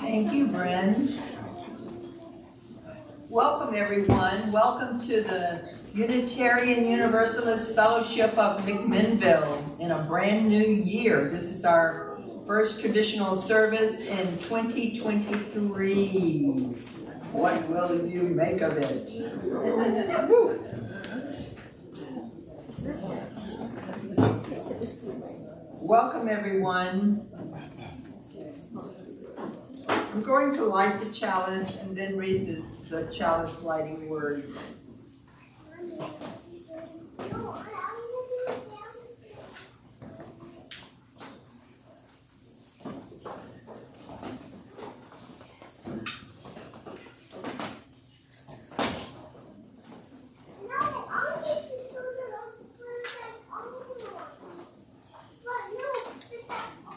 Thank you, Bryn. Welcome, everyone. Welcome to the Unitarian Universalist Fellowship of McMinnville in a brand new year. This is our first traditional service in 2023. What will you make of it? Welcome, everyone. I'm going to light the chalice and then read the chalice lighting words.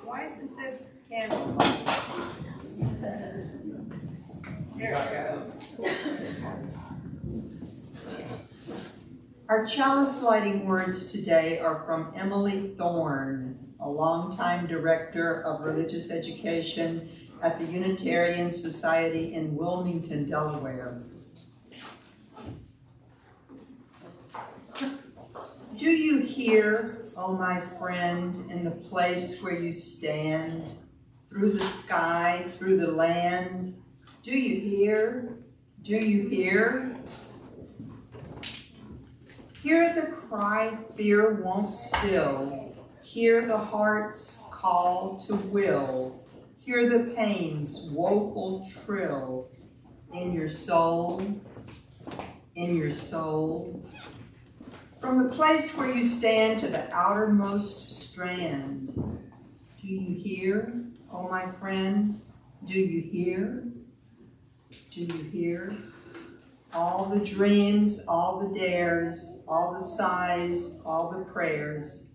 Why isn't this candle light? There it goes. Our chalice lighting words today are from Emily Thorne, a longtime director of religious education at the Unitarian Society in Wilmington, Delaware. Do you hear, oh my friend, in the place where you stand, through the sky, through the land? Do you hear? Do you hear? Hear the cry fear won't still. Hear the heart's call to will. Hear the pain's woeful trill in your soul, in your soul. From the place where you stand to the outermost strand. Do you hear, oh my friend? Do you hear? Do you hear? All the dreams, all the dares, all the sighs, all the prayers.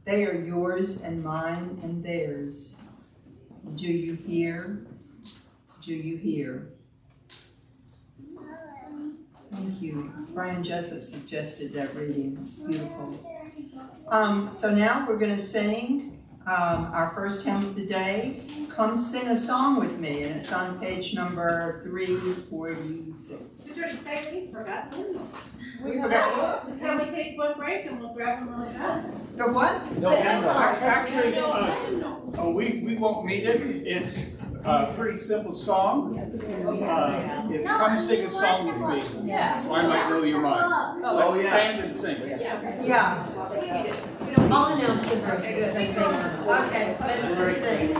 They are yours and mine and theirs. Do you hear? Do you hear? Thank you. Brian Jessup suggested that reading. It's beautiful. So now we're going to sing our first hymn of the day, Come Sing a Song With Me, and it's on page number 346. We forgot hymnals. We forgot what? Can we take one break and we'll grab them really fast? The what? No, actually, No. we won't meet it. It's a pretty simple song. It's Come Sing a Song With Me. Yeah. So I might know your mind. Let's stand and sing. Yeah. I'll announce the verse. Okay, let's just sing.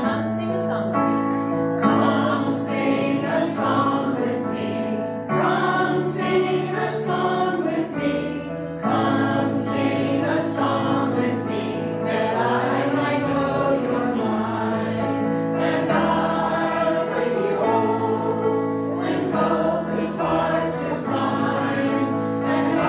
Come sing a song with me. Come sing a song with me. Come sing a song with me. Come sing a song with me, that I might know your mind. And I'll bring you home when hope is hard to find. And I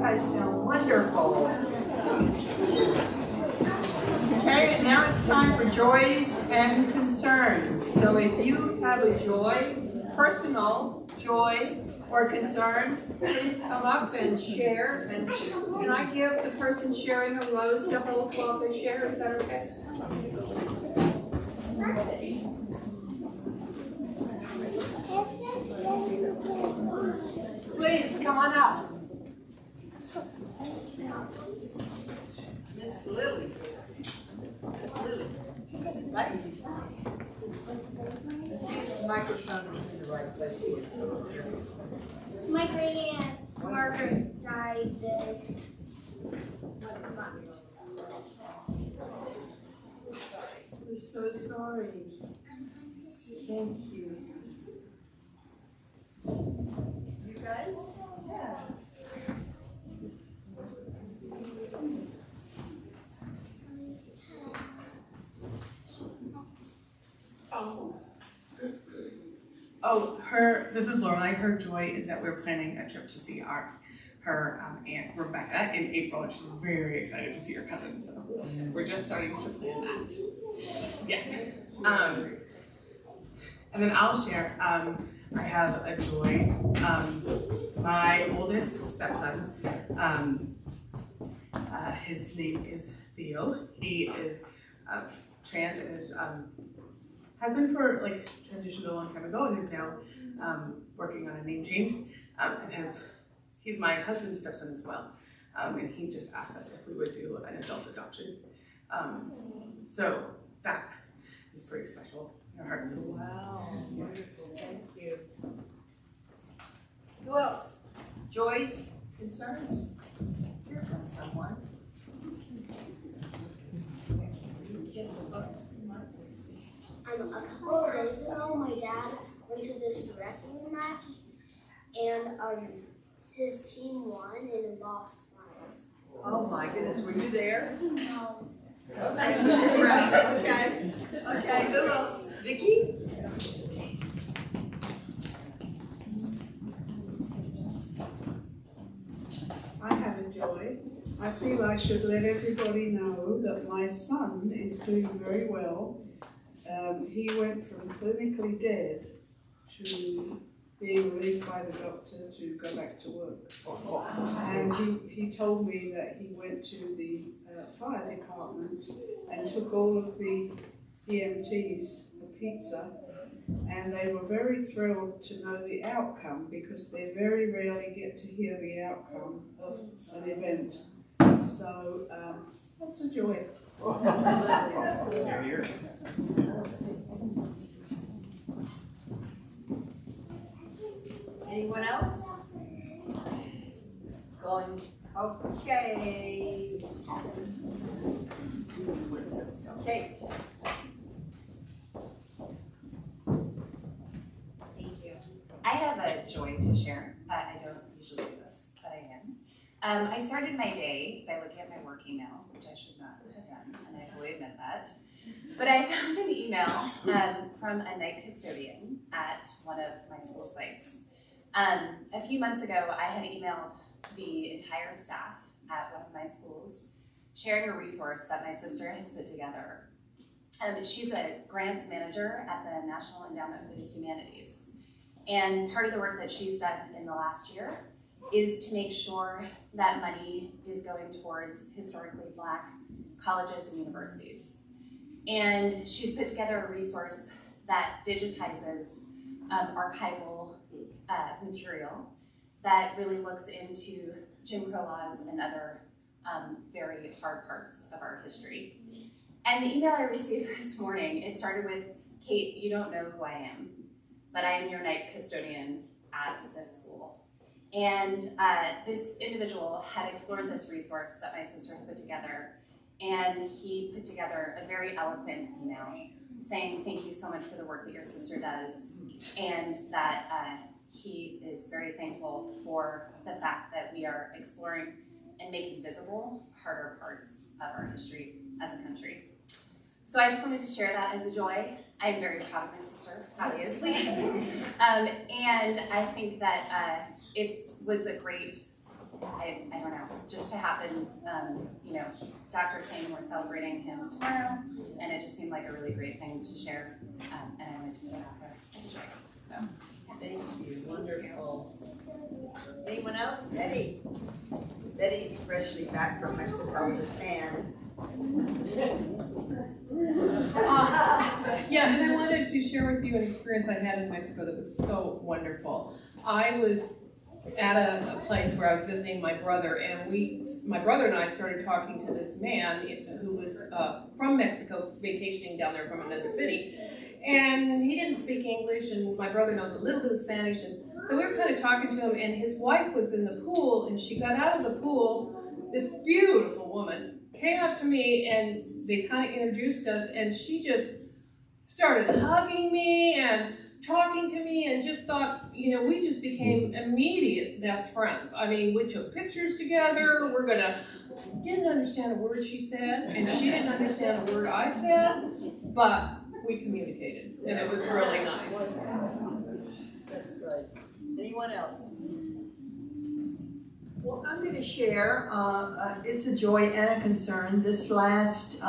guys sound wonderful. Okay, and now it's time for joys and concerns. So if you have a joy, personal joy or concern, please come up and share. And can I give the person sharing a rose to hold while they share? Is that okay? Please, come on up. Miss Lily. Lily. Right? Let's see if the microphone is in the right place here. My great aunt Margaret died this month. We're so sorry. Thank you. You guys? Yeah. This is Lorelai. Her joy is that we're planning a trip to see her aunt Rebecca in April, and she's very excited to see her cousin. So we're just starting to plan that. Yeah. And then I'll share. I have a joy. My oldest stepson. His name is Theo. He is trans and is has been for like transitioned a long time ago and is now working on a name change. And he's my husband's stepson as well. And he just asked us if we would do an adult adoption. So that is pretty special in our hearts. Wow, wonderful, thank you. Who else? Joys, concerns? Hear from someone. A couple of days ago, my dad went to this wrestling match, and his team won and it lost once. Oh my goodness, were you there? No. Okay. Okay, who else? Vicky? I have a joy. I feel I should let everybody know that my son is doing very well. He went from clinically dead to being released by the doctor to go back to work. And he told me that he went to the fire department and took all of the EMTs a pizza, and they were very thrilled to know the outcome because they very rarely get to hear the outcome of an event. So that's a joy. You're here. Anyone else? Going, okay. Kate. Thank you. I have a joy to share. I don't usually do this, but I am. I started my day by looking at my work email, which I should not have done, and I fully admit that. But I found an email from a night custodian at one of my school sites. A few months ago, I had emailed the entire staff at one of my schools, sharing a resource that my sister has put together. She's a grants manager at the National Endowment for the Humanities. And part of the work that she's done in the last year is to make sure that money is going towards historically Black colleges and universities. And she's put together a resource that digitizes archival material that really looks into Jim Crow laws and other very hard parts of our history. And the email I received this morning, it started with, Kate, you don't know who I am, but I am your night custodian at this school. And this individual had explored this resource that my sister had put together, and he put together a very eloquent email saying thank you so much for the work that your sister does, and that he is very thankful for the fact that we are exploring and making visible harder parts of our history as a country. So I just wanted to share that as a joy. I'm very proud of my sister, obviously. And I think that it was a great I don't know, just to happen, you know, Dr. King, we're celebrating him tomorrow, and it just seemed like a really great thing to share, and I wanted to put it out there as a choice, so. Thank you, wonderful. Anyone else? Betty? Betty's freshly back from Mexico, Japan. Yeah, and I wanted to share with you an experience I had in Mexico that was so wonderful. I was at a place where I was visiting my brother, and my brother and I started talking to this man who was from Mexico, vacationing down there from another city. And he didn't speak English, and my brother knows a little bit of Spanish, and so we were kind of talking to him, and his wife was in the pool, and she got out of the pool. This beautiful woman came up to me, and they kind of introduced us, and she just started hugging me and talking to me, and just thought, you know, we just became immediate best friends. I mean, we took pictures together. Didn't understand a word she said, and she didn't understand a word I said, but we communicated, and it was really nice. That's good. Anyone else? Well, I'm going to share, it's a joy and a concern. This last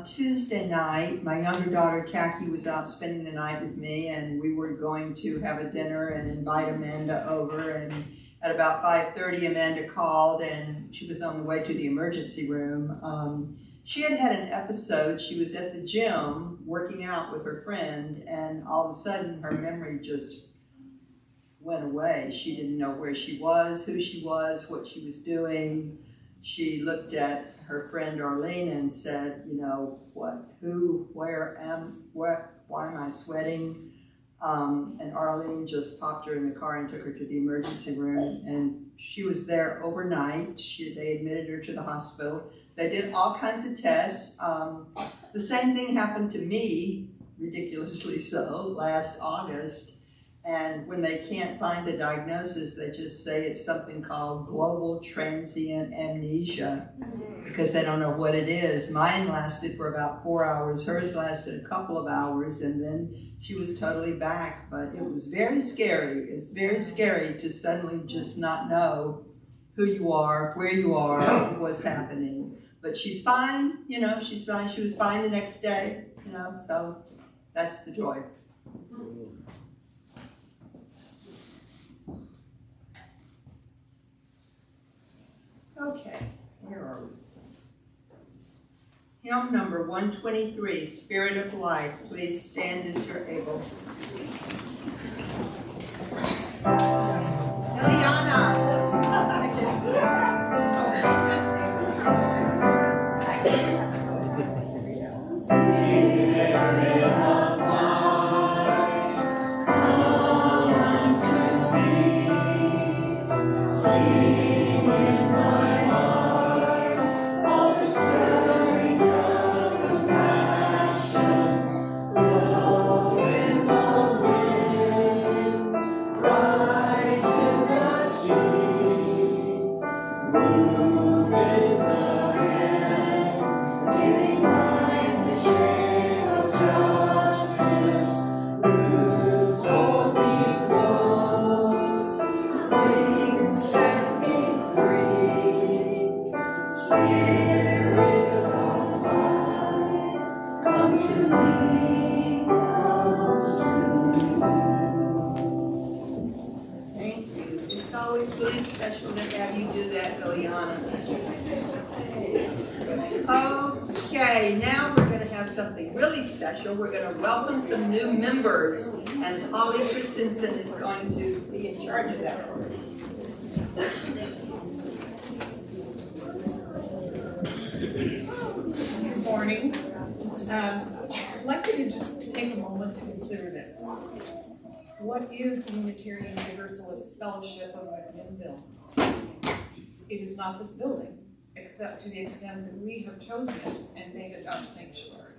Tuesday night, my younger daughter, Khaki, was out spending the night with me, and we were going to have a dinner and invite Amanda over, and at about 5:30, Amanda called, and she was on the way to the emergency room. She had had an episode. She was at the gym working out with her friend, and all of a sudden her memory just went away. She didn't know where she was, who she was, what she was doing. She looked at her friend Arlene and said, you know, what, who, why am I sweating? And Arlene just popped her in the car and took her to the emergency room, and she was there overnight. They admitted her to the hospital. They did all kinds of tests. The same thing happened to me, ridiculously so, last August. And when they can't find a diagnosis, they just say it's something called global transient amnesia, because they don't know what it is. Mine lasted for about 4 hours. Hers lasted a couple of hours, and then she was totally back. But it was very scary. It's very scary to suddenly just not know who you are, where you are, what's happening. But she's fine, you know, she's fine. She was fine the next day, you know, so that's the joy. Okay, where are we? Hymn number 123, Spirit of Life. Please stand as you're able. Eliana. Okay, now we're going to have something really special. We're going to welcome some new members, and Holly Christensen is going to be in charge of that. Good morning. I'd like you to just take a moment to consider this. What is the Unitarian Universalist Fellowship of McMinnville? It is not this building, except to the extent that we have chosen it and made it our sanctuary.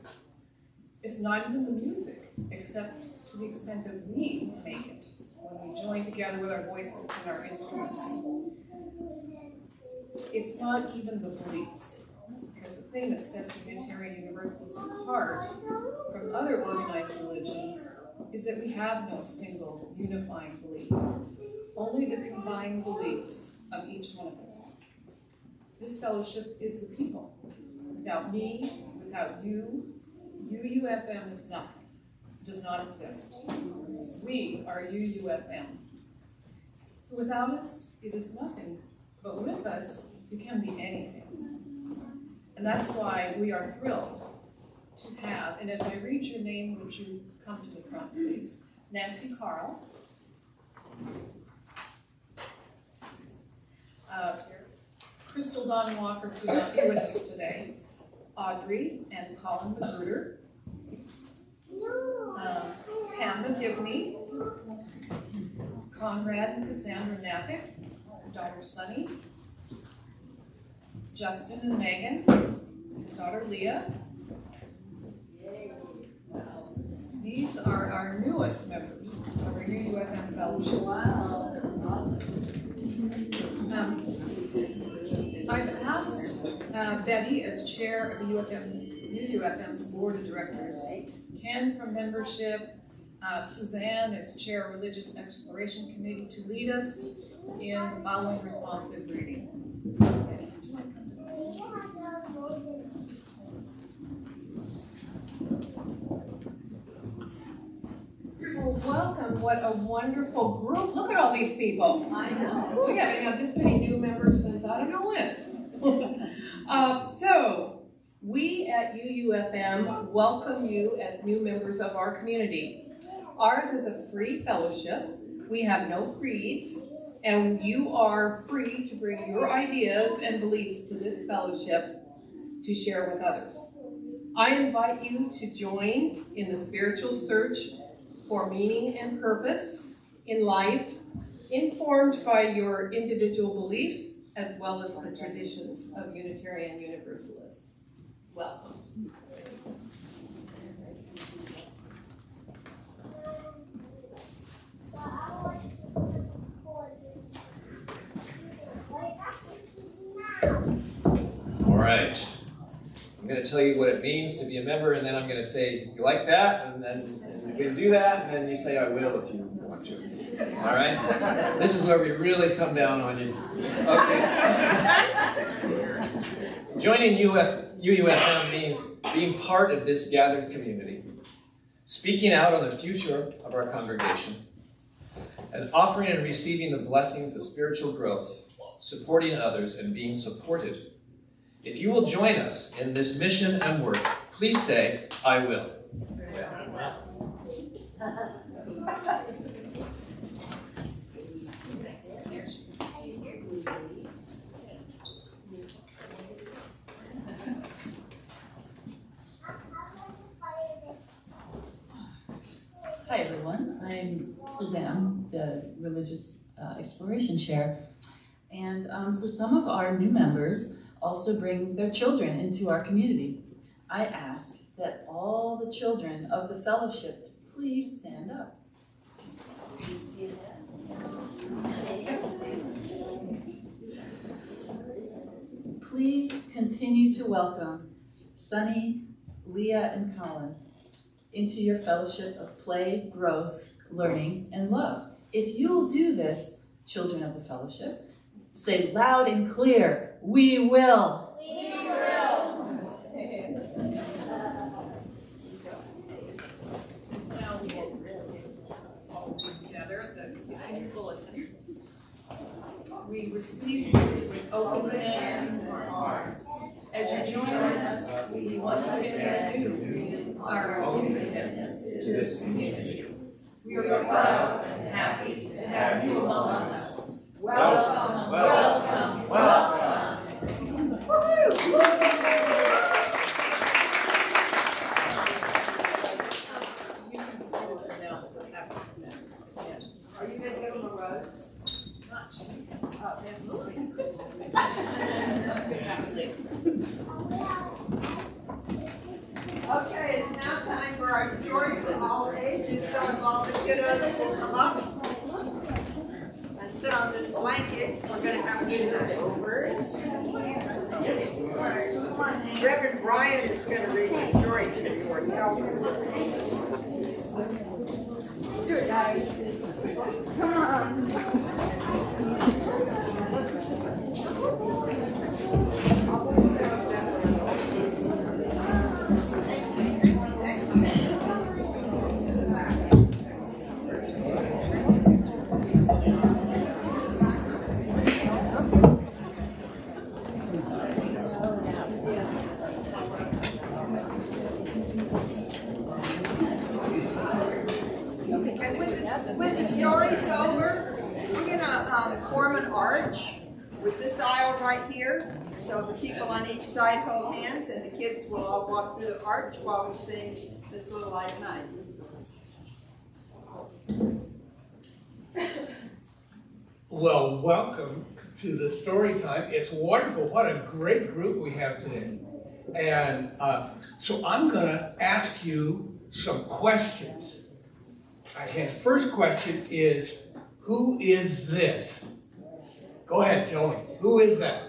It's not even the music, except to the extent that we make it when we join together with our voices and our instruments. It's not even the beliefs, because the thing that sets Unitarian Universalists apart from other organized religions is that we have no single unifying belief, only the combined beliefs of each one of us. This fellowship is the people. Without me, without you, UUFM is nothing, does not exist. We are UUFM. So without us, it is nothing, but with us, you can be anything. And that's why we are thrilled to have, and as I read your name, would you come to the front, please? Nancy Carl. Crystal Dawn Walker could not be with us today. Audrey and Colin Magruder. Pamela Gibney. Conrad and Cassandra Nappick, daughter Sunny. Justin and Megan, daughter Leah. These are our newest members of our UUFM Fellowship. Wow, I've asked Betty, as chair of the UUFM's board of directors, Ken from membership, Suzanne as chair of Religious Exploration Committee, to lead us in the following responsive reading. Betty, would you like to come to Well, welcome. What a wonderful group. Look at all these people. I know. We haven't had this many new members since I don't know when. So, we at UUFM welcome you as new members of our community. Ours is a free fellowship. We have no creeds, and you are free to bring your ideas and beliefs to this fellowship to share with others. I invite you to join in the spiritual search for meaning and purpose in life, informed by your individual beliefs as well as the traditions of Unitarian Universalists. Welcome. All right. I'm going to tell you what it means to be a member, and then I'm going to say, you like that? And then you can do that, and then you say, I will if you want to. All right? This is where we really come down on you. Okay. Joining UUFM means being part of this gathered community, speaking out on the future of our congregation, and offering and receiving the blessings of spiritual growth, supporting others, and being supported. If you will join us in this mission and work, please say, I will. Hi everyone, I'm Suzanne, the Religious Exploration Chair. And so some of our new members also bring their children into our community. I ask that all the children of the fellowship please stand up. Please continue to welcome Sunny, Leah, and Colin into your fellowship of play, growth, learning, and love. If you'll do this, children of the fellowship, say loud and clear, we will. We will. Now we all be together. It's in your bulletin. We receive you with open hands and arms. As you join us, we once again renew our commitment to this community. We are proud and happy to have you among us. Welcome, welcome, welcome. Are you guys giving them a rose? Not just Okay, it's now time for our story for all ages. So if all the kiddos will come up and sit on this blanket, we're going to have a good time. Over. Reverend Brian is going to read the story to you or tell the story. Let's do it, guys. Come on. form an arch with this aisle right here. So the people on each side hold hands and the kids will all walk through the arch while we sing This Little Light of Night. Well, welcome to the story time. It's wonderful. What a great group we have today. And so I'm going to ask you some questions. First question is, who is this? Go ahead, tell me. Who is that?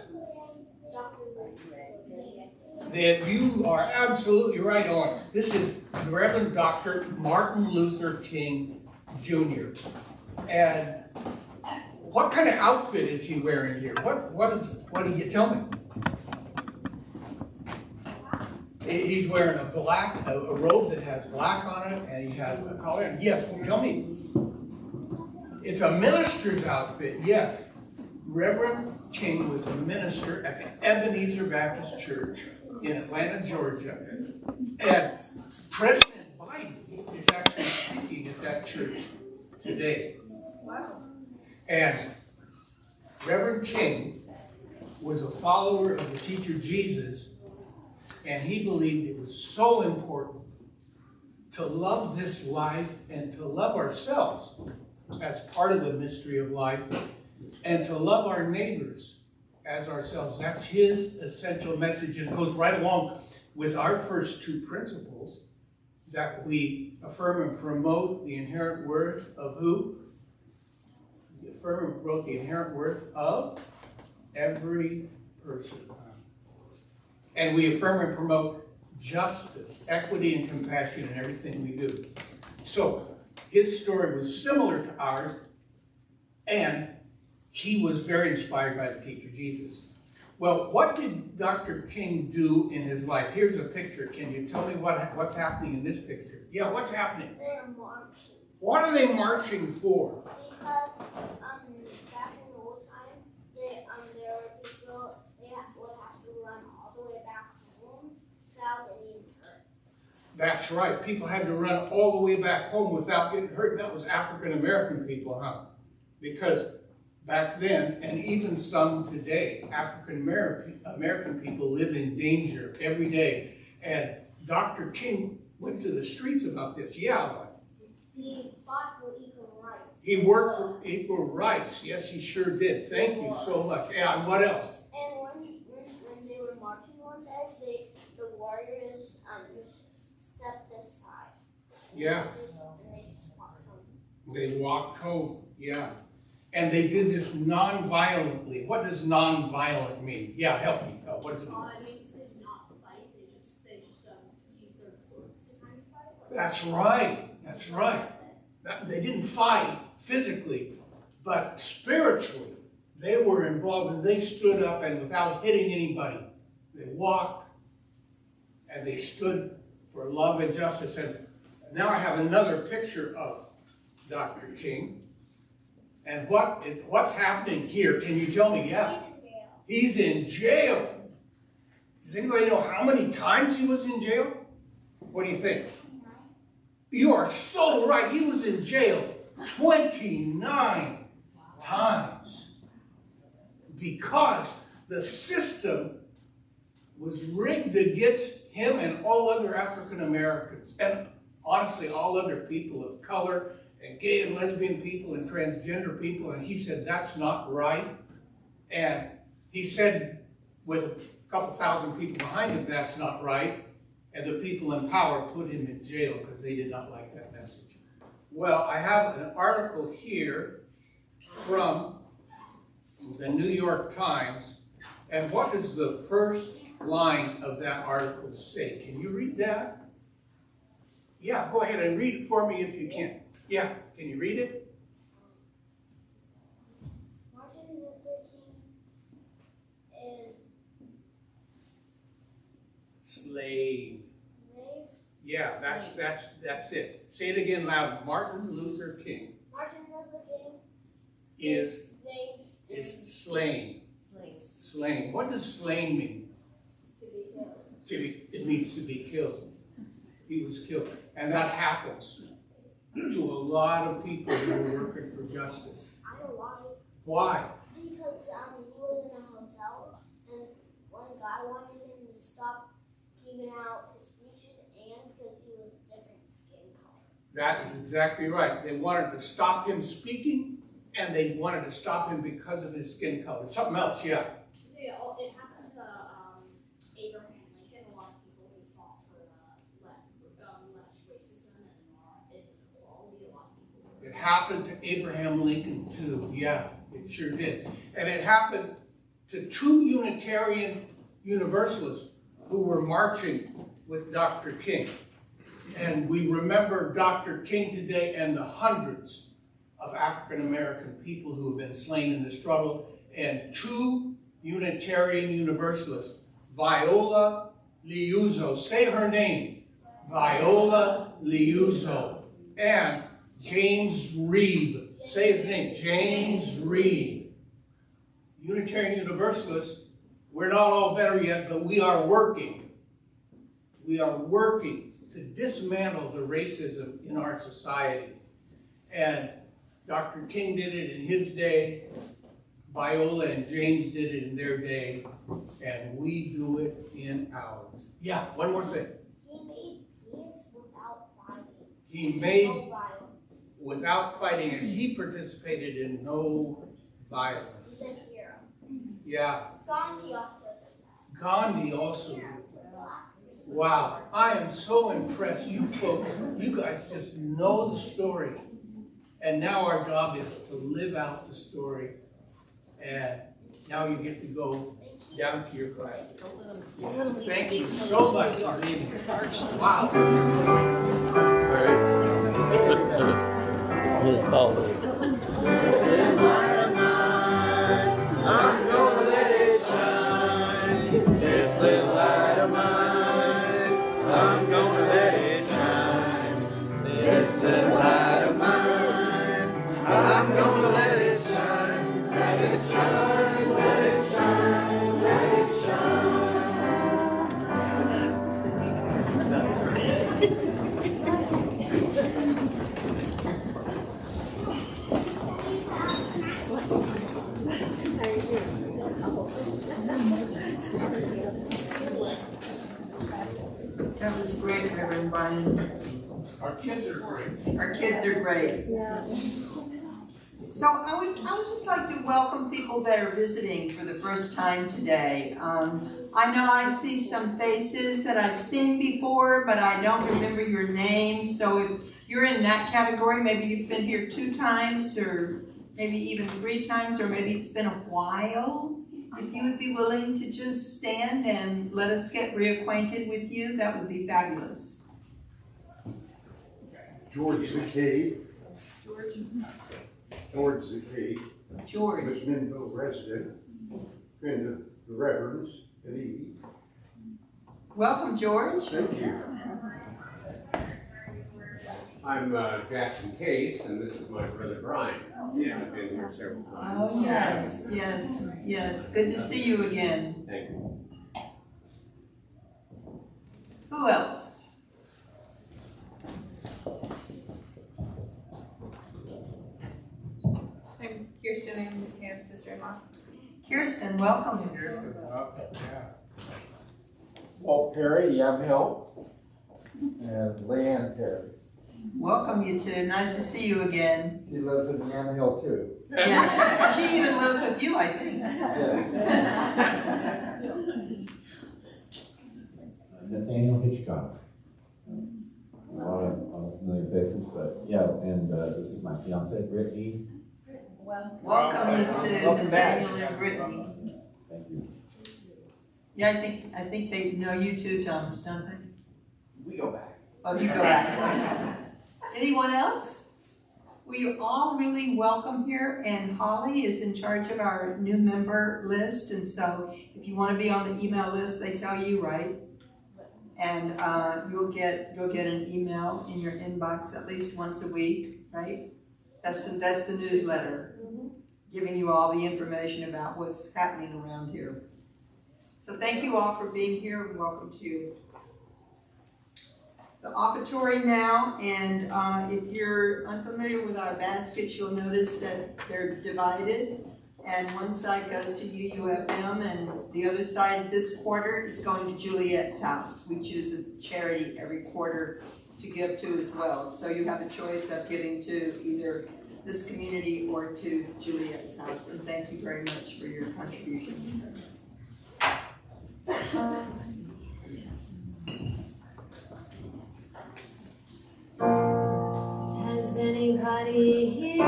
Then you are absolutely right on. This is Reverend Dr. Martin Luther King Jr. And what kind of outfit is he wearing here? What do you tell me? He's wearing a robe that has black on it, and he has a collar. And yes, tell me. It's a minister's outfit, yes. Reverend King was a minister at the Ebenezer Baptist Church in Atlanta, Georgia. And President Biden is actually speaking at that church today. Wow. And Reverend King was a follower of the teacher Jesus, and he believed it was so important to love this life and to love ourselves as part of the mystery of life, and to love our neighbors as ourselves. That's his essential message, and it goes right along with our first two principles, that we affirm and promote the inherent worth of who? We affirm and promote the inherent worth of every person. And we affirm and promote justice, equity, and compassion in everything we do. So, his story was similar to ours, and he was very inspired by the teacher Jesus. Well, what did Dr. King do in his life? Here's a picture. Can you tell me what's happening in this picture? Yeah, what's happening? They're marching. What are they marching for? Because back in the old time, there were people would have to run all the way back home without getting hurt. That's right. People had to run all the way back home without getting hurt. That was African American people, huh? Because back then, and even some today, African American people live in danger every day. And Dr. King went to the streets about this. Yeah. He fought for equal rights. He worked for equal rights. Yes, he sure did. Thank you so much. Yeah, and what else? And when they were marching one day, the warriors just stepped aside. Yeah. And they just walked home. They walked home. Yeah. And they did this non-violently. What does non-violent mean? Yeah, help me. What does it mean? It means they did not fight. They just use their words to kind of fight. That's right. That's right. They didn't fight physically, but spiritually, they were involved, and they stood up, and without hitting anybody, they walked, and they stood for love and justice. And now I have another picture of Dr. King. And what's happening here? Can you tell me? Yeah. He's in jail. Does anybody know how many times he was in jail? What do you think? You are so right. He was in jail 29 times because the system was rigged against him and all other African Americans, and honestly all other people of color, and gay and lesbian people and transgender people. And he said, that's not right. And he said, with a couple thousand people behind him, that's not right. And the people in power put him in jail because they did not like that message. Well, I have an article here from the New York Times. And what does the first line of that article say? Can you read that? Yeah, go ahead and read it for me if you can. Yeah, can you read it? Martin Luther King is Slave. Yeah, that's it. Say it again loud. Martin Luther King. Martin Luther King is slain. Slain. What does slain mean? To be killed. It means to be killed. He was killed. And that happens to a lot of people who are working for justice. I'm alive. Why? Because he was in a hotel and one guy wanted him to stop giving out his speeches and because he was different skin color. That is exactly right. They wanted to stop him speaking, and they wanted to stop him because of his skin color. Something else, yeah. It happened to Abraham Lincoln. A lot of people who fought for less racism and inequality. A lot of people. It happened to Abraham Lincoln too. Yeah, it sure did. And it happened to 2 Unitarian Universalists who were marching with Dr. King. And we remember Dr. King today and the hundreds of African American people who have been slain in the struggle, and 2 Unitarian Universalists, Viola Liuzzo, say her name, Viola Liuzzo, and James Reeb, say his name, James Reeb. Unitarian Universalists, we're not all better yet, but we are working. We are working to dismantle the racism in our society. And Dr. King did it in his day, Viola and James did it in their day, and we do it in ours. Yeah, one more thing. He made peace without fighting. He made No violence. without fighting, and he participated in no violence. He's a hero. Yeah, Gandhi also did that. Gandhi also did that. Wow, I am so impressed. You folks, you guys just know the story. And now our job is to live out the story. And now you get to go down to your classes. Thank you so much for being here. Wow. I'm gonna let it shine. This little light of mine, I'm gonna let it shine. This little light of mine, I'm gonna let it shine. Let it shine, let it shine, let it shine. That was great, Reverend Brian. Our kids are great. Our kids are great. So I would just like to welcome people that are visiting for the first time today. I know I see some faces that I've seen before, but I don't remember your name. So if you're in that category, maybe you've been here 2 times or maybe even 3 times, or maybe it's been a while. If you would be willing to just stand and let us get reacquainted with you, that would be fabulous. George Zakay. George? George Zakay. George. Richmondville resident, friend of the Reverends at Eve. Welcome, George. Thank you. I'm Jackson Case, and this is my brother Brian. I've been here several times. Oh, yes, yes, yes. Good to see you again. Thank you. Who else? I'm Kirsten, I'm Cam's sister-in-law. Kirsten, welcome. Kirsten, yeah. Walt Perry, Yamhill, and Leanne Perry. Welcome, you two. Nice to see you again. She lives in Yamhill too. Yeah, she even lives with you, I think. Yes. Nathaniel Hitchcock. A lot of familiar faces, but yeah, and this is my fiance, Brittany. Welcome, you two, Welcome back. Nathaniel and Brittany. Thank you. Yeah, I think they know you too, Thomas, don't they? We go back. Oh, you go back. Anyone else? Well, you're all really welcome here, and Holly is in charge of our new member list, and so if you want to be on the email list, they tell you, right? And you'll get an email in your inbox at least once a week, right? That's the newsletter, giving you all the information about what's happening around here. So thank you all for being here, and welcome to you. The offertory now, and if you're unfamiliar with our baskets, you'll notice that they're divided. And one side goes to UUFM, and the other side this quarter is going to Juliet's house. We choose a charity every quarter to give to as well. So you have a choice of giving to either this community or to Juliet's house. And thank you very much for your contributions. Has anybody here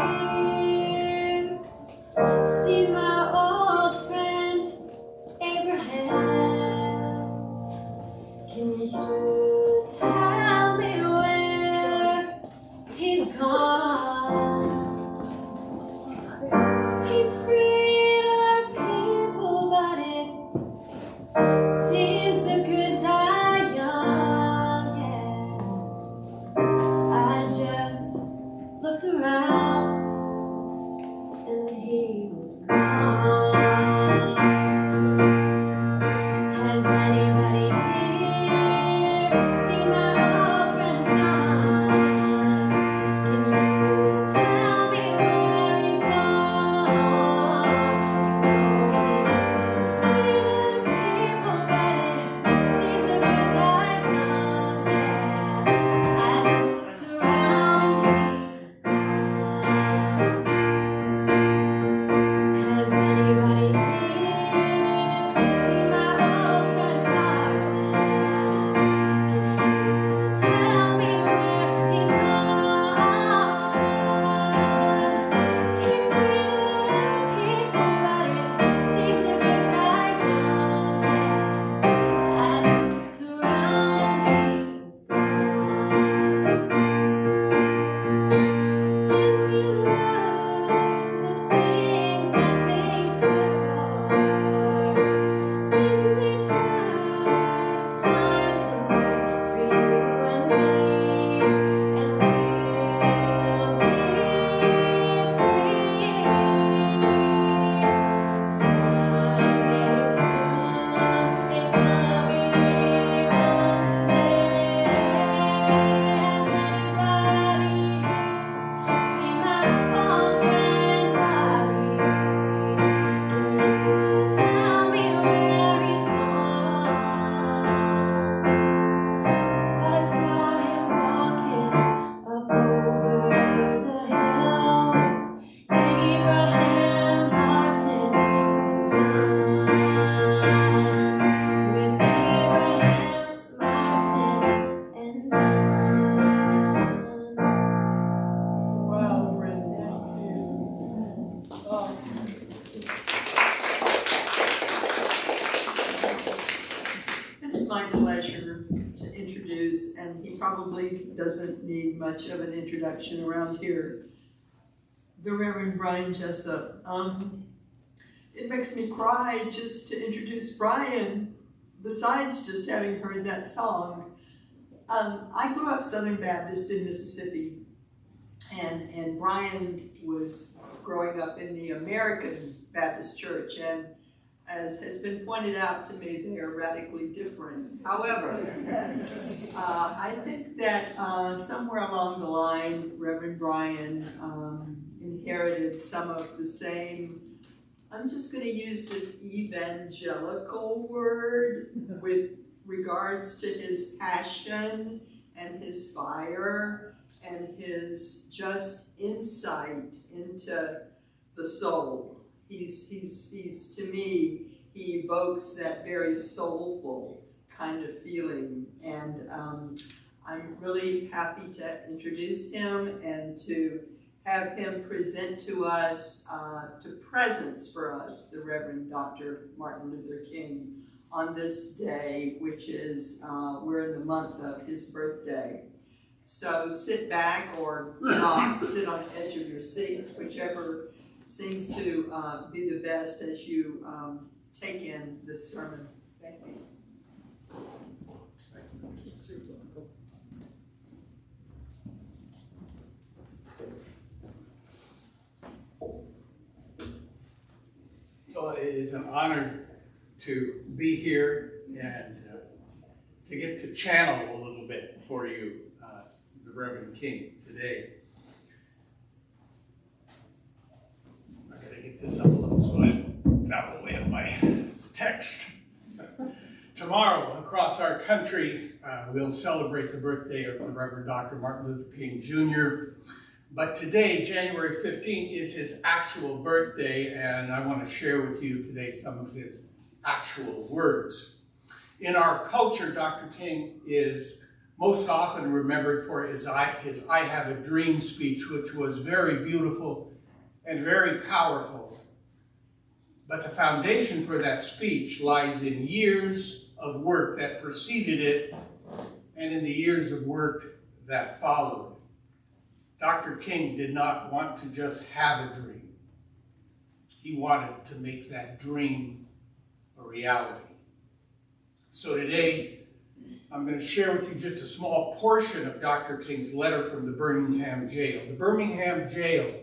seen my old friend Abraham? Can you tell me where he's gone? He freed our people, but it seems the good die young. Yeah, I just looked around and he was gone. Has anybody here seen my old friend John? Can you tell me where he's gone? You know he freed people, but it seems a good time young. Yeah, I just looked around and he was gone. Has anybody here seen my old friend Martin? Can you tell me where he's gone? He freed a lot of people, but it seems a good time young. Yeah, I just looked around and he was gone. Didn't you love the things that they stood for? Didn't they try to find somewhere for you and me? And we'll be free someday soon. It's gonna be one day. Has anybody see my old friend Bobby? Can you tell me where he's gone? Thought I saw him walking up over the hill with Abraham, Martin, and John. With Abraham, Martin, and John. Wow, Brenda. Oh. It's my pleasure to introduce, and he probably doesn't need much of an introduction around here, the Reverend Brian Jessup. It makes me cry just to introduce Brian, besides just having heard that song. I grew up Southern Baptist in Mississippi, and Brian was growing up in the American Baptist Church, and as has been pointed out to me, they are radically different. However, I think that somewhere along the line, Reverend Brian inherited some of the same, I'm just going to use this evangelical word with regards to his passion and his fire and his just insight into the soul. He's to me, he evokes that very soulful kind of feeling, and I'm really happy to introduce him and to have him present to us, to presence for us, the Reverend Dr. Martin Luther King on this day, which is, we're in the month of his birthday. So sit back or not, sit on the edge of your seats, whichever seems to be the best as you take in this sermon. Thank you. Well, it is an honor to be here and to get to channel a little bit for you, the Reverend King today. I gotta get this up a little so it's out of the way of my text. Tomorrow, across our country, we'll celebrate the birthday of the Reverend Dr. Martin Luther King Jr. But today, January 15th, is his actual birthday, and I want to share with you today some of his actual words. In our culture, Dr. King is most often remembered for his I Have a Dream speech, which was very beautiful and very powerful. But the foundation for that speech lies in years of work that preceded it and in the years of work that followed. Dr. King did not want to just have a dream. He wanted to make that dream a reality. So today, I'm going to share with you just a small portion of Dr. King's letter from the Birmingham jail. The Birmingham jail,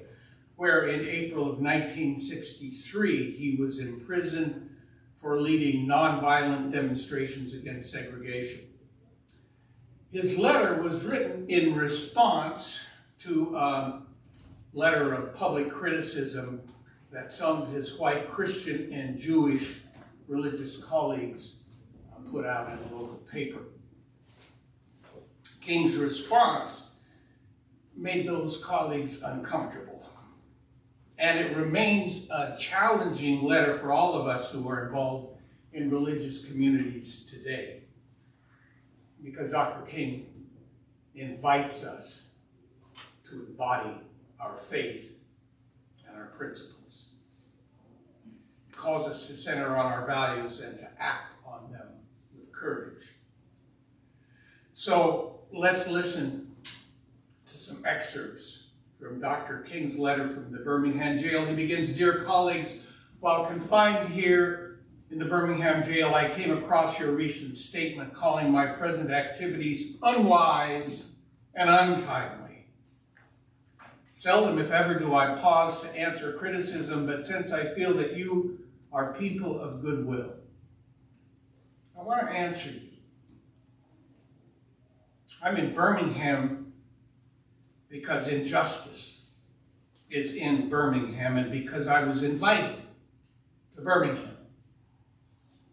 where in April of 1963, he was imprisoned for leading nonviolent demonstrations against segregation. His letter was written in response to a letter of public criticism that some of his white Christian and Jewish religious colleagues put out in a local paper. King's response made those colleagues uncomfortable. And it remains a challenging letter for all of us who are involved in religious communities today. Because Dr. King invites us to embody our faith and our principles. It calls us to center on our values and to act on them with courage. So let's listen to some excerpts from Dr. King's letter from the Birmingham jail. He begins, "Dear colleagues, while confined here in the Birmingham jail, I came across your recent statement calling my present activities unwise and untimely. Seldom, if ever, do I pause to answer criticism, but since I feel that you are people of goodwill, I want to answer you. I'm in Birmingham because injustice is in Birmingham and because I was invited to Birmingham.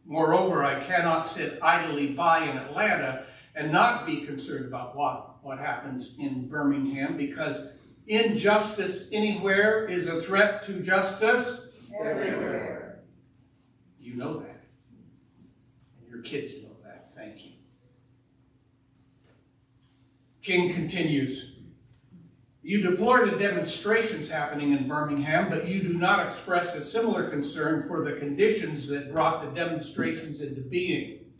Moreover, I cannot sit idly by in Atlanta and not be concerned about what happens in Birmingham, because injustice anywhere is a threat to justice everywhere. You know that. And your kids know that. Thank you." King continues, "You deplore the demonstrations happening in Birmingham, but you do not express a similar concern for the conditions that brought the demonstrations into being.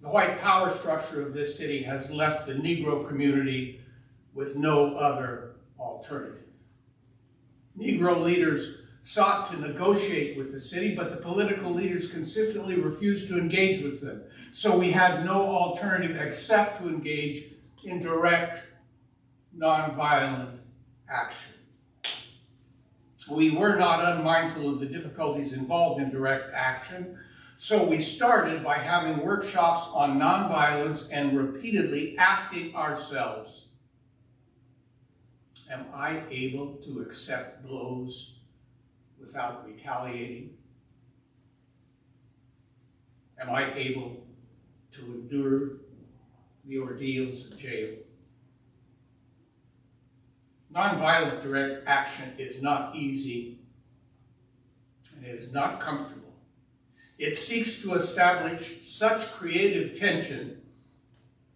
The white power structure of this city has left the Negro community with no other alternative. Negro leaders sought to negotiate with the city, but the political leaders consistently refused to engage with them. So we had no alternative except to engage in direct, nonviolent action. We were not unmindful of the difficulties involved in direct action, so we started by having workshops on nonviolence and repeatedly asking ourselves, am I able to accept blows without retaliating? Am I able to endure the ordeals of jail? Nonviolent direct action is not easy and it is not comfortable. It seeks to establish such creative tension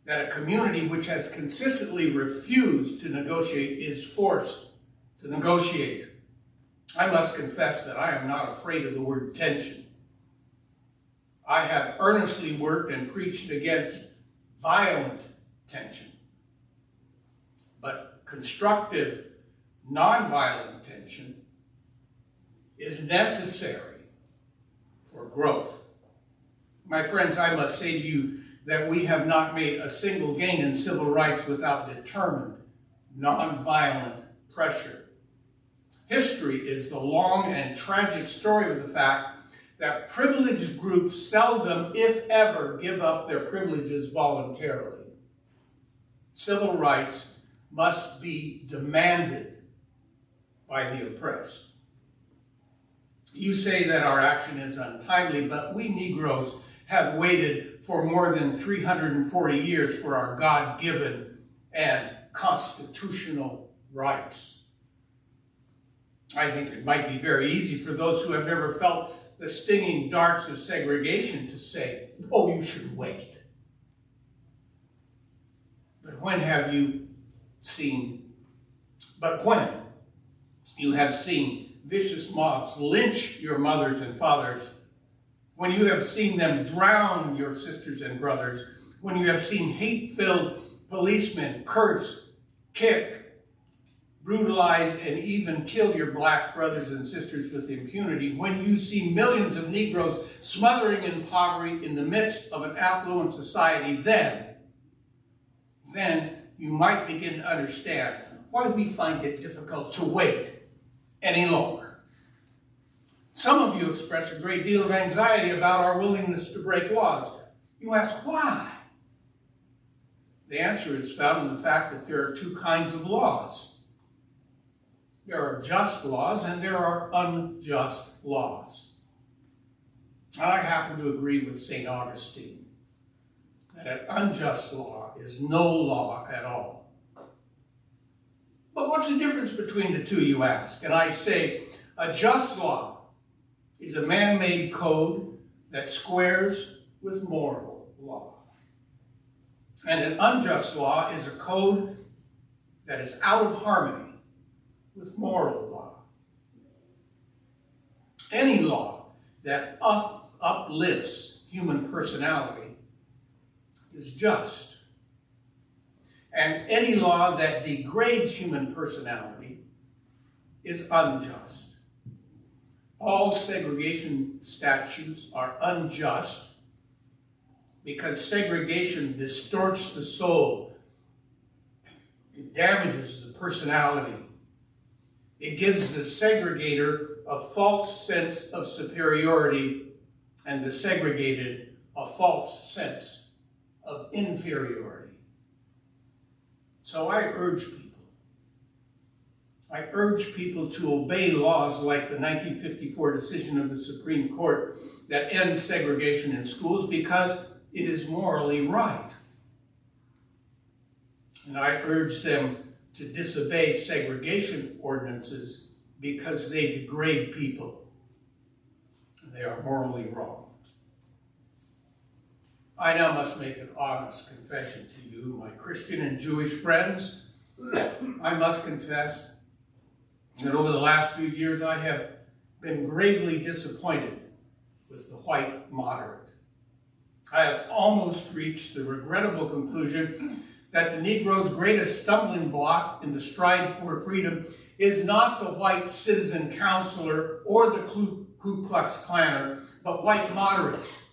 that a community which has consistently refused to negotiate is forced to negotiate. I must confess that I am not afraid of the word tension. I have earnestly worked and preached against violent tension. But constructive, nonviolent tension is necessary for growth. My friends, I must say to you that we have not made a single gain in civil rights without determined, nonviolent pressure. History is the long and tragic story of the fact that privileged groups seldom, if ever, give up their privileges voluntarily. Civil rights must be demanded by the oppressed. You say that our action is untimely, but we Negroes have waited for more than 340 years for our God-given and constitutional rights. I think it might be very easy for those who have never felt the stinging darts of segregation to say, oh, you should wait. But when you have seen vicious mobs lynch your mothers and fathers, when you have seen them drown your sisters and brothers, when you have seen hate-filled policemen curse, kick, brutalize, and even kill your black brothers and sisters with impunity, when you see millions of Negroes smothering in poverty in the midst of an affluent society, then you might begin to understand why we find it difficult to wait any longer. Some of you express a great deal of anxiety about our willingness to break laws. You ask why? The answer is found in the fact that there are two kinds of laws. There are just laws and there are unjust laws. And I happen to agree with St. Augustine that an unjust law is no law at all. But what's the difference between the two, you ask? And I say, a just law is a man-made code that squares with moral law. And an unjust law is a code that is out of harmony with moral law. Any law that uplifts human personality is just. And any law that degrades human personality is unjust. All segregation statutes are unjust because segregation distorts the soul. It damages the personality. It gives the segregator a false sense of superiority and the segregated a false sense of inferiority. So I urge people to obey laws like the 1954 decision of the Supreme Court that ends segregation in schools because it is morally right. And I urge them to disobey segregation ordinances because they degrade people. They are morally wrong. I now must make an honest confession to you, my Christian and Jewish friends. I must confess that over the last few years I have been gravely disappointed with the white moderate. I have almost reached the regrettable conclusion that the Negro's greatest stumbling block in the stride for freedom is not the white citizen councilor or the Ku Klux Klaner, but white moderates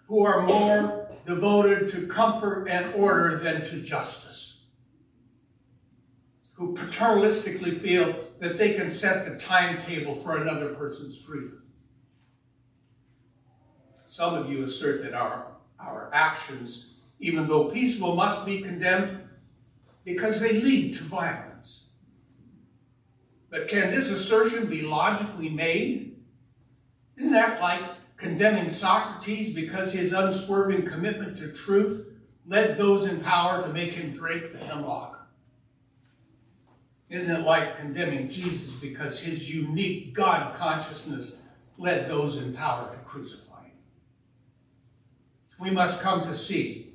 who are more devoted to comfort and order than to justice, who paternalistically feel that they can set the timetable for another person's freedom. Some of you assert that our actions, even though peaceful, must be condemned because they lead to violence. But can this assertion be logically made? Isn't that like condemning Socrates because his unswerving commitment to truth led those in power to make him drink the hemlock? Isn't it like condemning Jesus because his unique God consciousness led those in power to crucify him? We must come to see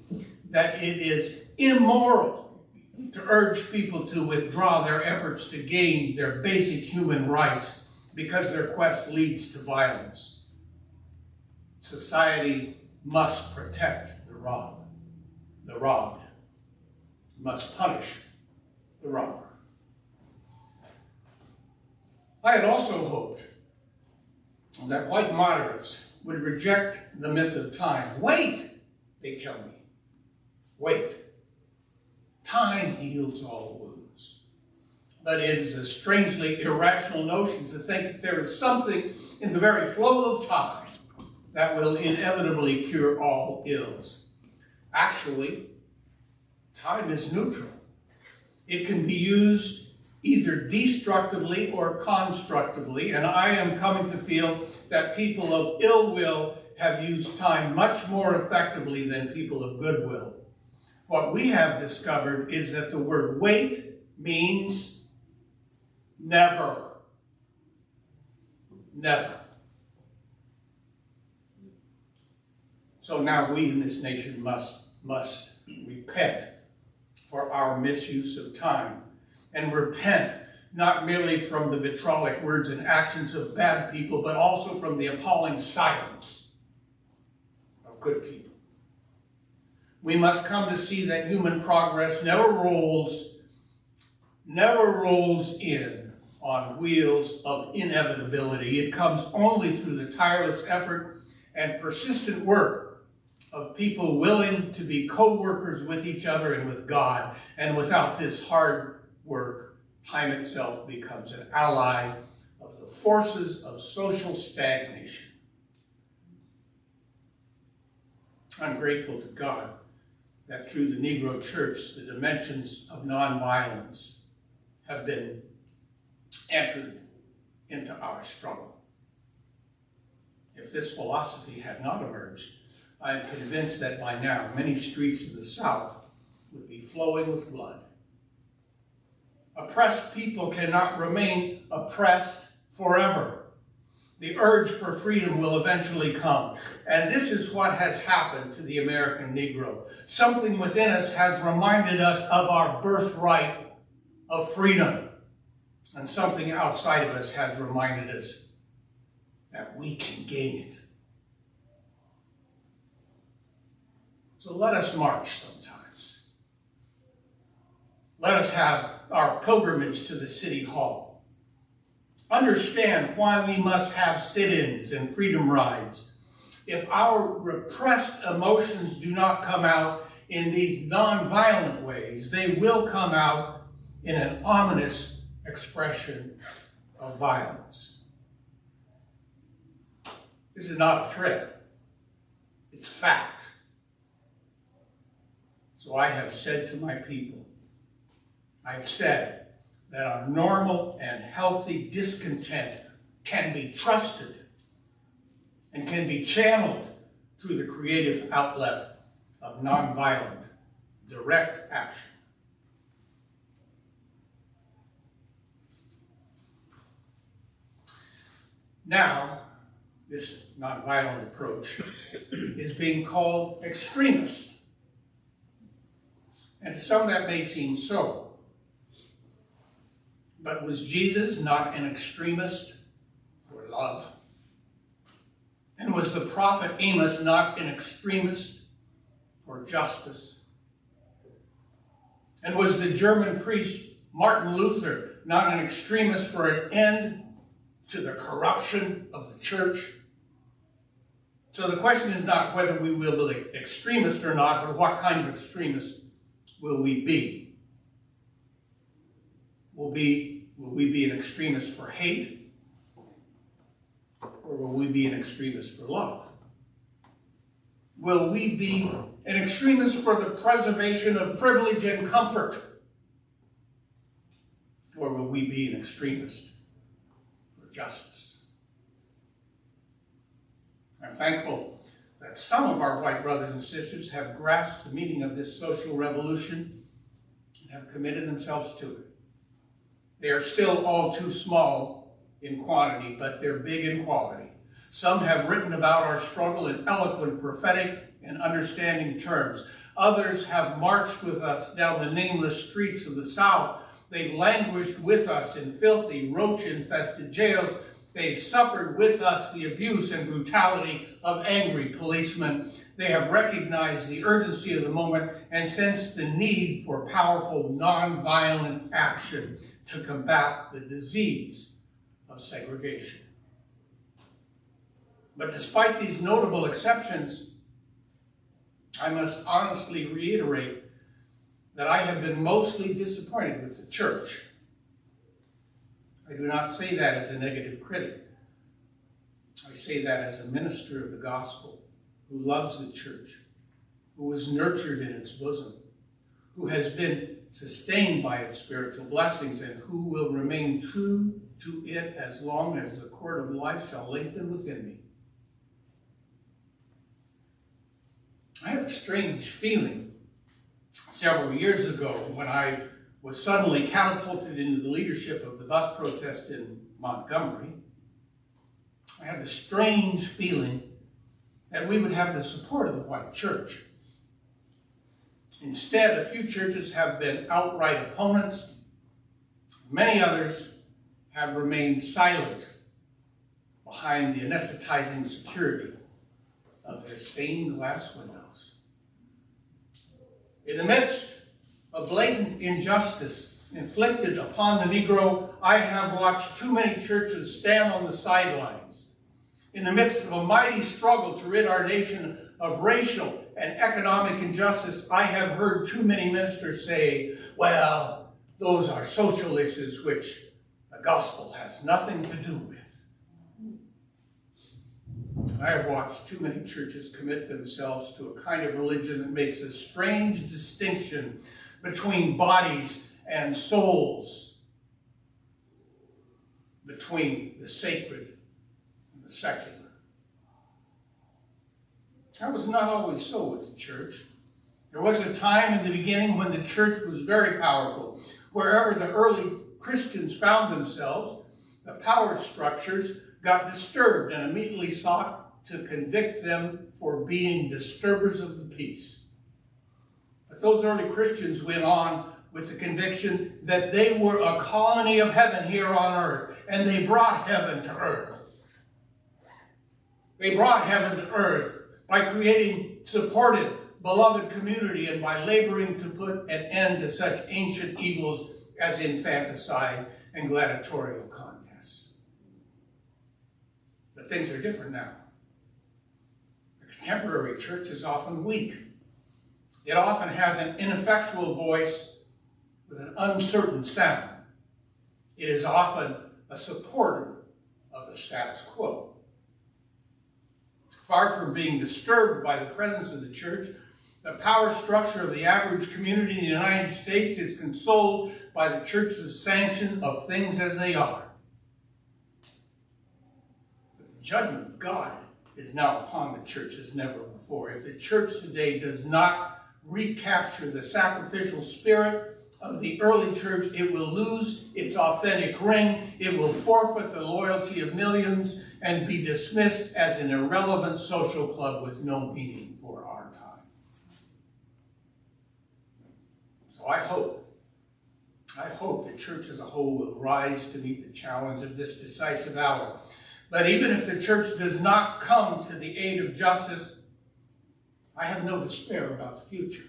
that it is immoral to urge people to withdraw their efforts to gain their basic human rights because their quest leads to violence. Society must protect the robbed, must punish the robber. I had also hoped that white moderates would reject the myth of time. Wait, they tell me. Wait. Time heals all wounds. But it is a strangely irrational notion to think that there is something in the very flow of time that will inevitably cure all ills. Actually, time is neutral. It can be used either destructively or constructively, and I am coming to feel that people of ill will have used time much more effectively than people of goodwill. What we have discovered is that the word wait means never. Never. So now we in this nation must repent for our misuse of time, and repent not merely from the vitriolic words and actions of bad people, but also from the appalling silence of good people. We must come to see that human progress never rolls in on wheels of inevitability. It comes only through the tireless effort and persistent work of people willing to be co-workers with each other and with God. And without this hard work, time itself becomes an ally of the forces of social stagnation. I'm grateful to God that through the Negro Church, the dimensions of nonviolence have been entered into our struggle. If this philosophy had not emerged, I am convinced that by now many streets of the South would be flowing with blood. Oppressed people cannot remain oppressed forever. The urge for freedom will eventually come. And this is what has happened to the American Negro. Something within us has reminded us of our birthright of freedom. And something outside of us has reminded us that we can gain it. So let us march sometimes. Let us have our pilgrimage to the City Hall. Understand why we must have sit-ins and freedom rides. If our repressed emotions do not come out in these non-violent ways, they will come out in an ominous expression of violence. This is not a threat. It's a fact. So I have said to my people, I've said that our normal and healthy discontent can be trusted and can be channeled through the creative outlet of nonviolent, direct action. Now, this nonviolent approach is being called extremist. And to some that may seem so. But was Jesus not an extremist for love? And was the prophet Amos not an extremist for justice? And was the German priest Martin Luther not an extremist for an end to the corruption of the church? So the question is not whether we will be extremist or not, but what kind of extremist will we be? Will we be an extremist for hate? Or will we be an extremist for love? Will we be an extremist for the preservation of privilege and comfort? Or will we be an extremist for justice? I'm thankful that some of our white brothers and sisters have grasped the meaning of this social revolution and have committed themselves to it. They are still all too small in quantity, but they're big in quality. Some have written about our struggle in eloquent, prophetic, and understanding terms. Others have marched with us down the nameless streets of the South. They've languished with us in filthy, roach-infested jails. They've suffered with us the abuse and brutality of angry policemen. They have recognized the urgency of the moment and sensed the need for powerful, nonviolent action to combat the disease of segregation. But despite these notable exceptions, I must honestly reiterate that I have been mostly disappointed with the church. I do not say that as a negative critic. I say that as a minister of the gospel who loves the church, who was nurtured in its bosom, who has been sustained by its spiritual blessings, and who will remain true to it as long as the cord of life shall lengthen within me. I had a strange feeling several years ago when I was suddenly catapulted into the leadership of the bus protest in Montgomery. I had the strange feeling that we would have the support of the white church. Instead, a few churches have been outright opponents. Many others have remained silent behind the anesthetizing security of their stained glass windows. In the midst of blatant injustice inflicted upon the Negro, I have watched too many churches stand on the sidelines. In the midst of a mighty struggle to rid our nation of racial and economic injustice, I have heard too many ministers say, well, those are social issues which the gospel has nothing to do with. I have watched too many churches commit themselves to a kind of religion that makes a strange distinction between bodies and souls, between the sacred and the secular. That was not always so with the church. There was a time in the beginning when the church was very powerful. Wherever the early Christians found themselves, the power structures got disturbed and immediately sought to convict them for being disturbers of the peace. But those early Christians went on with the conviction that they were a colony of heaven here on earth, and they brought heaven to earth. They brought heaven to earth by creating supportive, beloved community and by laboring to put an end to such ancient evils as infanticide and gladiatorial contests. But things are different now. The contemporary church is often weak. It often has an ineffectual voice with an uncertain sound. It is often a supporter of the status quo. Far from being disturbed by the presence of the church, the power structure of the average community in the United States is consoled by the church's sanction of things as they are. But the judgment of God is now upon the church as never before. If the church today does not recapture the sacrificial spirit of the early church, it will lose its authentic ring, it will forfeit the loyalty of millions, and be dismissed as an irrelevant social club with no meaning for our time. So I hope the church as a whole will rise to meet the challenge of this decisive hour. But even if the church does not come to the aid of justice, I have no despair about the future.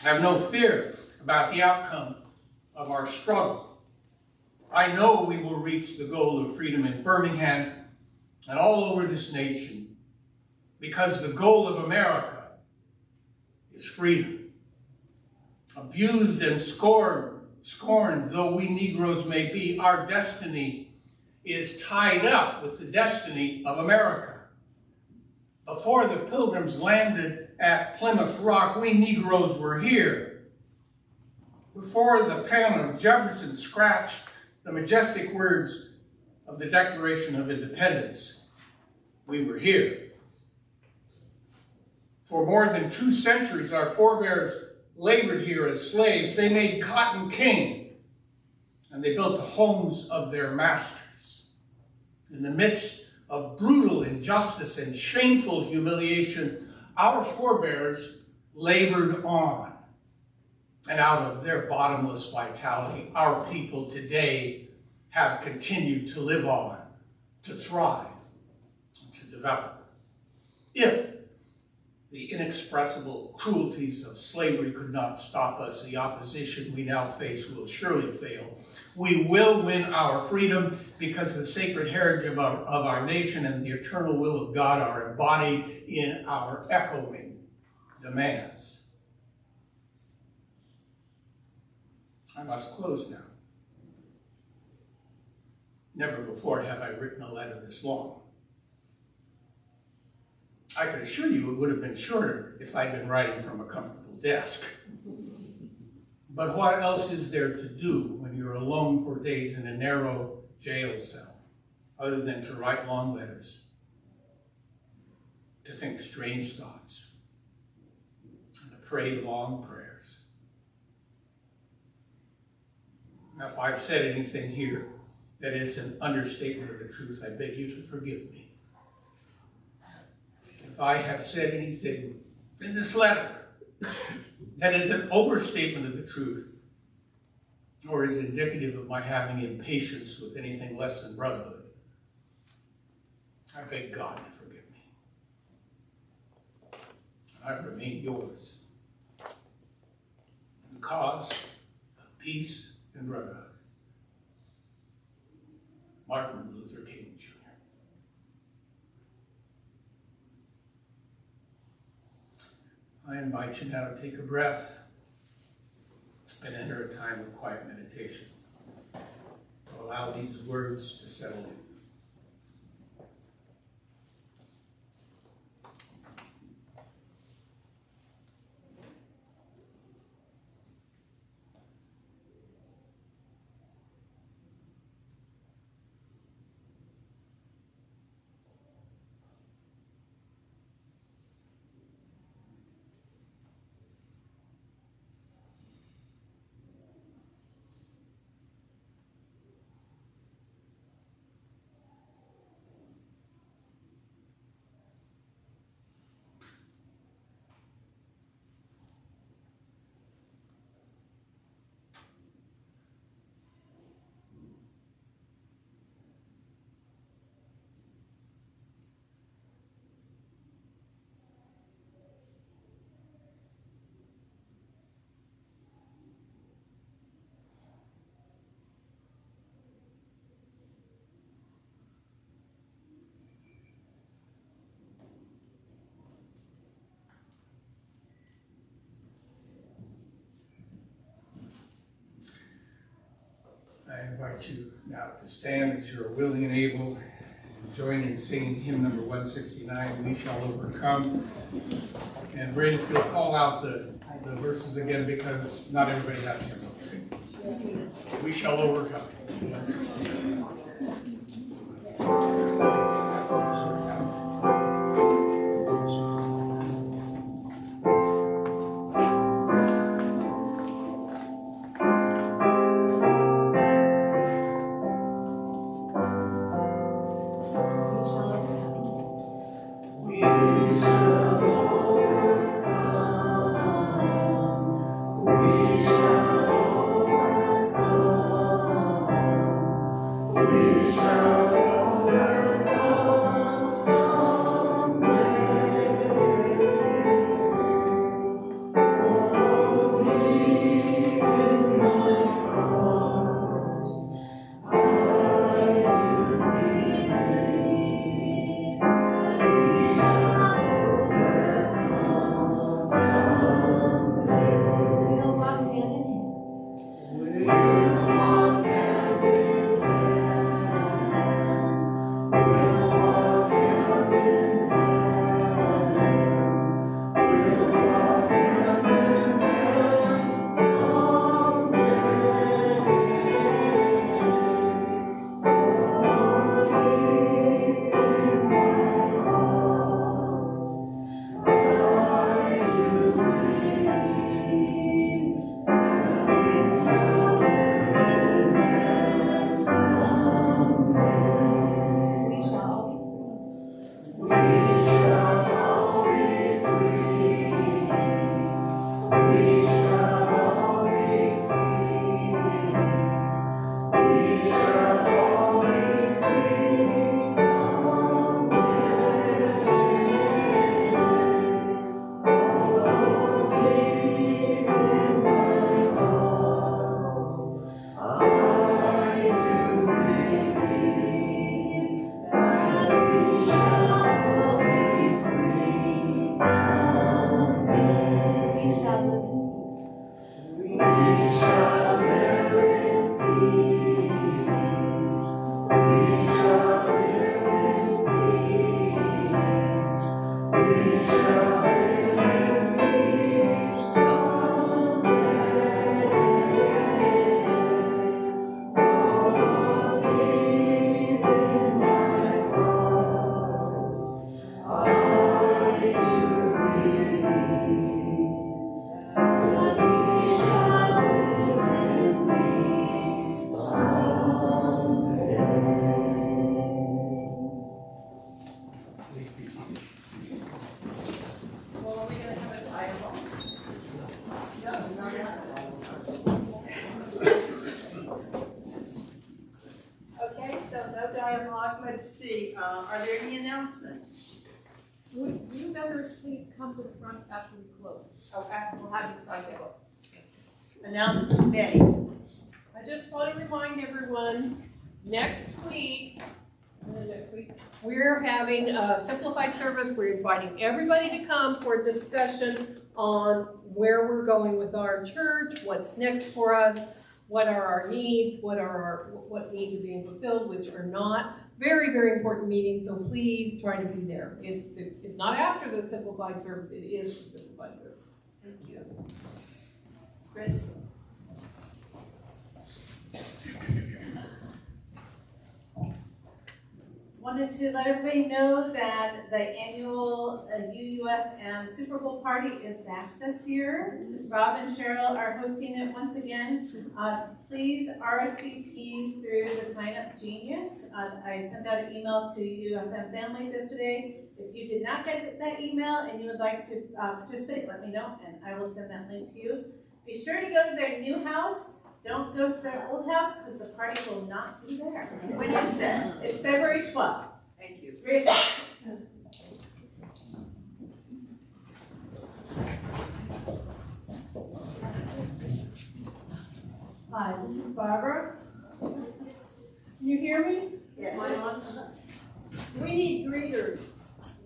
I have no fear about the outcome of our struggle. I know we will reach the goal of freedom in Birmingham and all over this nation, because the goal of America is freedom. Abused and scorned though we Negroes may be, our destiny is tied up with the destiny of America. Before the Pilgrims landed at Plymouth Rock, we Negroes were here. Before the pen of Jefferson scratched the majestic words of the Declaration of Independence, we were here. For more than 2 centuries, our forebears labored here as slaves. They made cotton king, and they built the homes of their masters. In the midst of brutal injustice and shameful humiliation, our forebears labored on. And out of their bottomless vitality, our people today have continued to live on, to thrive, and to develop. If the inexpressible cruelties of slavery could not stop us, the opposition we now face will surely fail. We will win our freedom because the sacred heritage of our nation and the eternal will of God are embodied in our echoing demands. I must close now. Never before have I written a letter this long. I can assure you it would have been shorter if I'd been writing from a comfortable desk. But what else is there to do when you're alone for days in a narrow jail cell, other than to write long letters, to think strange thoughts, and to pray long prayers? Now, if I've said anything here that is an understatement of the truth, I beg you to forgive me. If I have said anything in this letter that is an overstatement of the truth, or is indicative of my having impatience with anything less than brotherhood, I beg God to forgive me. I remain yours in the cause of peace and brotherhood. Martin Luther King, Jr. I invite you now to take a breath and enter a time of quiet meditation. Allow these words to settle in. I invite you now to stand as you're willing and able and join in singing hymn number 169, We Shall Overcome. And Brandon, if you'll call out the verses again, because not everybody has hymn. We Shall Overcome, 169. We shall live in peace. members please come to the front after we close? Okay. We'll have you sign it. Announcements, Betty. I just want to remind everyone, next week, we're having a simplified service. We're inviting everybody to come for a discussion on where we're going with our church, what's next for us, what are our needs, what needs are being fulfilled, which are not. Very, very important meeting, so please try to be there. It's not after the simplified service, it is the simplified service. Thank you. Chris? Wanted to let everybody know that the annual UUFM Super Bowl party is back this year. Rob and Cheryl are hosting it once again. Please RSVP through the Sign Up Genius. I sent out an email to UUFM families yesterday. If you did not get that email and you would like to participate, let me know and I will send that link to you. Be sure to go to their new house. Don't go to their old house because the party will not be there. When is that? It's February 12th. Thank you. 3 o'clock. Hi, this is Barbara. Can you hear me? Yes. Am I on? We need greeters.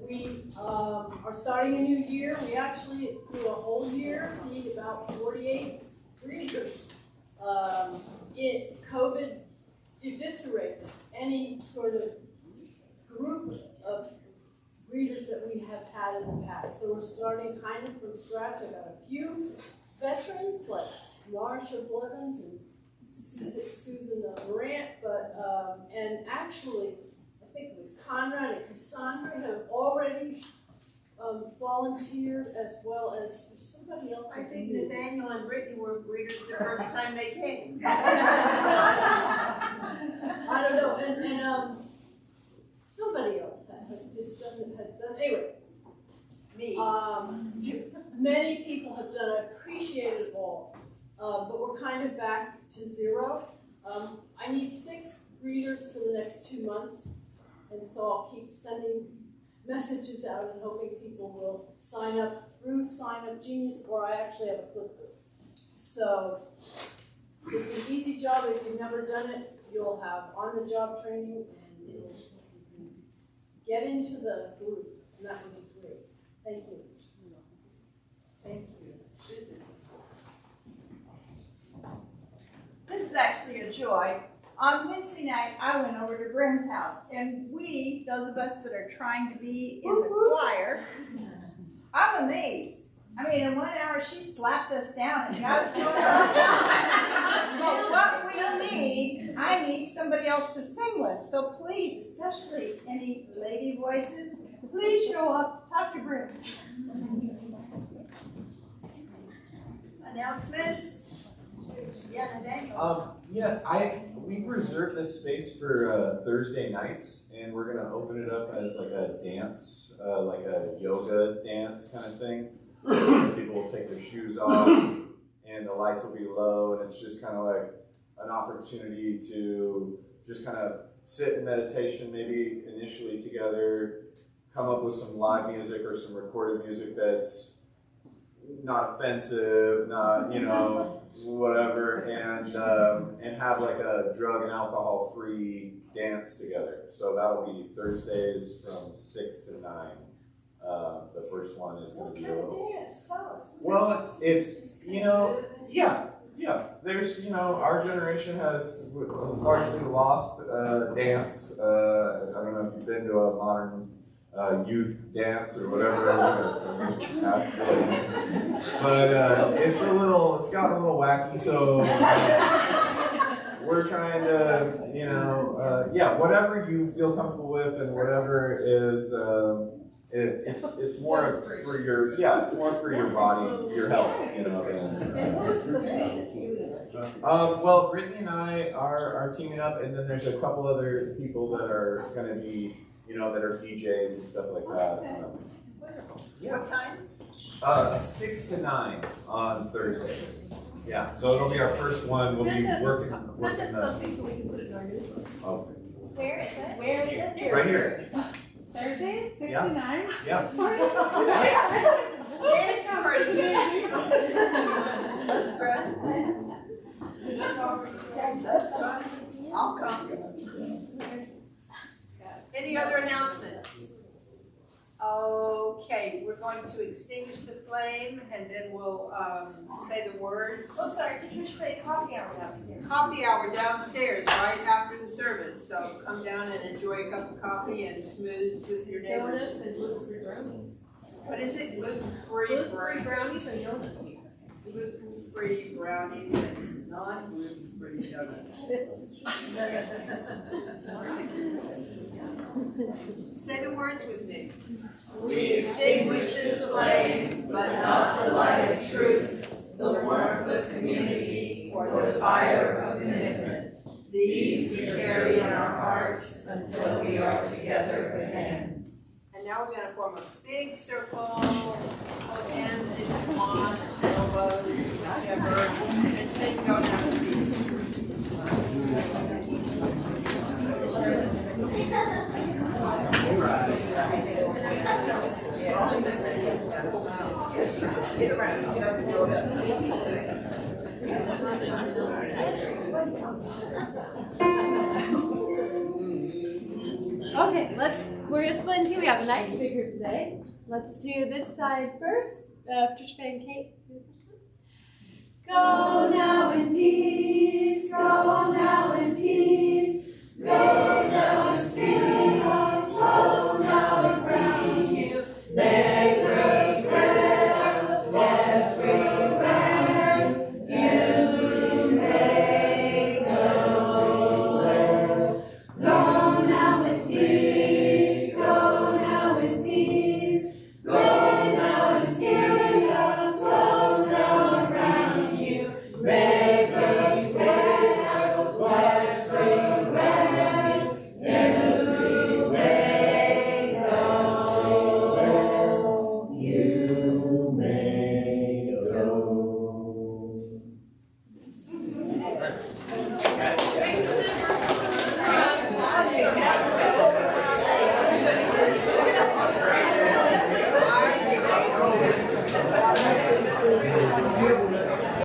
We are starting a new year. We actually, through a whole year, need about 48 greeters. It's COVID eviscerated any sort of group of greeters that we have had in the past. So we're starting kind of from scratch. I got a few veterans like Marsha Blevins and Susan Morant, but and actually I think it was Conrad and Cassandra have already volunteered, as well as somebody else. I think Nathaniel and Brittany were greeters the first time they came. I don't know, and somebody else has just done anyway. Me. Many people have done. I appreciate it all, but we're kind of back to zero. I need 6 greeters for the next 2 months, and so I'll keep sending messages out and hoping people will sign up through Sign Up Genius, or I actually have a flip book. So it's an easy job. If you've never done it, you'll have on-the-job training and you can get into the group, and that would be great. Thank you. Thank you. Susan? This is actually a joy. On Wednesday night, I went over to Brim's house, and we, those of us that are trying to be in the choir, I'm amazed. I mean, in 1 hour, she slapped us down and got us going on the song. But what we need, I need somebody else to sing with. So please, especially any lady voices, please show up, talk to Brim. Announcements? Yes, Daniel. We've reserved this space for Thursday nights, and we're gonna open it up as like a dance, like a yoga dance kind of thing. People will take their shoes off, and the lights will be low, and it's just kind of like an opportunity to just kind of sit in meditation, maybe initially together, come up with some live music or some recorded music that's not offensive, not, whatever, and have like a drug and alcohol free dance together. So that'll be Thursdays from 6 to 9. The first one is going to be a little. Dance? Tell us. Well, it's yeah. There's our generation has largely lost dance. I don't know if you've been to a modern youth dance or whatever, but it's gotten a little wacky. So we're trying to, whatever you feel comfortable with, and whatever is, it's more for your, it's more for your body, your health, And who's the lady that's doing it? Well, Brittany and I are teaming up, and then there's a couple other people that are going to be, that are DJs and stuff like that. What time? 6 to 9 on Thursday. Yeah, so it'll be our first one. We'll be working. Send us something so we can put it in our newsletter. Okay. Where is it? Right here. Thursdays, 6 Yeah. to 9? Yeah. It's party. It's party. Let's spread. I'll come. Any other announcements? Okay, we're going to extinguish the flame and then we'll say the words. Oh, sorry, Trish played coffee hour downstairs. Coffee hour downstairs right after the service. So come down and enjoy a cup of coffee and smooze with your neighbors. Donuts and gluten-free brownies. What is it? Gluten-free Gluten-free brownies and donuts. Gluten-free brownies and non-gluten-free donuts. Say the words with me. We extinguish this flame, but not the light of truth, the warmth of community, or the fire of commitment. These we carry in our hearts until we are together again. And now we're going to form a big circle, hold hands if you want, elbows, whichever, and say go down the beach. Get around. Okay, we're gonna split in two. We have a nice big group today. Let's do this side first. Patricia and Kate. Go now in peace, go now in peace. Go now in spirit, flows now around you.